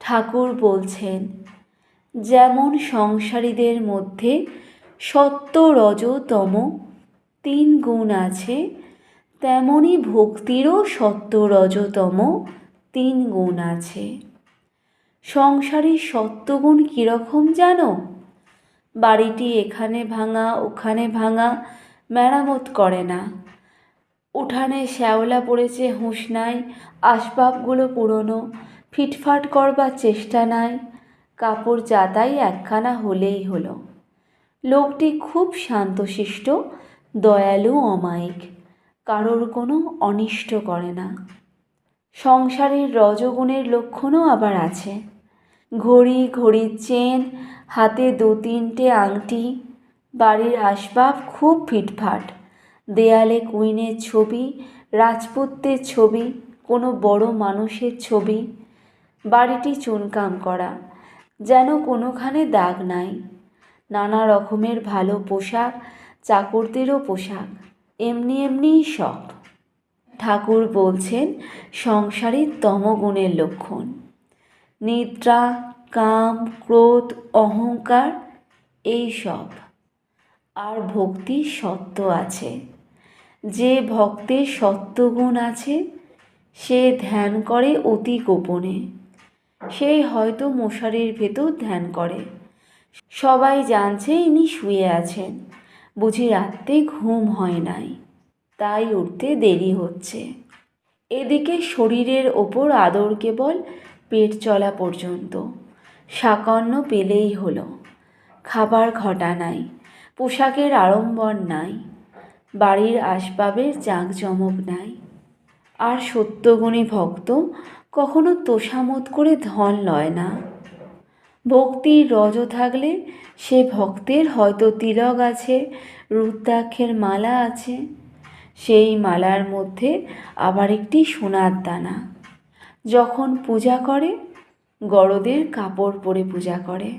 ঠাকুর বলছেন, যেমন সংসারীদের মধ্যে সত্ত্ব রজ তম 3 গুণ আছে, তেমনি ভক্তিরও সত্ত্ব রজ তম 3 গুণ আছে। সংসারী সত্ত্বগুণ কীরকম জানো? বাড়িটি এখানে ভাঙা ওখানে ভাঙা, মেরামত করে না। উঠানে শ্যাওলা পড়েছে, হুঁশ নাই। আসবাবগুলো পুরনো, ফিটফাট করবার চেষ্টা নাই। কাপড় জাতাই একখানা হলেই হলো। লোকটি খুব শান্তশিষ্ট, দয়ালু, অমায়িক, কারোর কোনো অনিষ্ট করে না। সংসারের রজগুণের লক্ষণও আবার আছে। ঘড়ি, ঘড়ির চেন, হাতে 2-3টে আংটি, বাড়ির আসবাব খুব ফিটফাট, দেয়ালে কুইনের ছবি, রাজপুতদের ছবি, কোনো বড় মানুষের ছবি। বাড়িটি চুনকাম করা, যেন কোনোখানে দাগ নাই। নানা রকমের ভালো পোশাক, চাকরদেরও পোশাক, এমনি এমনিই সব। ঠাকুর বলছেন সংসারের তমগুণের লক্ষণ নিদ্রা, কাম, ক্রোধ, অহংকার, এই সব। আর ভক্তির সত্ত্ব আছে। যে ভক্তের সত্ত্বগুণ আছে সে ধ্যান করে অতি গোপনে। সে হয়তো মশারির ভেতর ধ্যান করে, সবাই জানছে ইনি শুয়ে আছেন, বুঝি রাত্রে ঘুম হয় নাই, তাই উঠতে দেরি হচ্ছে। এদিকে শরীরের ওপর আদর কেবল পেট চলা পর্যন্ত, সাকন্য পেলেই হলো। খাবার ঘটা নাই, পোশাকের আড়ম্বর নাই, বাড়ির আসবাবের জাঁকজমক নাই। আর সত্যগুণী ভক্ত কখনো তোষামোদ করে ধন লয় না। ভক্তির রজ থাকলে সে ভক্তের হয়তো তিলক আছে, রুদ্রাক্ষের মালা আছে, সেই মালার মধ্যে আবার একটি সোনার দানা। যখন পূজা করে গরদের কাপড় পরে পূজা করে।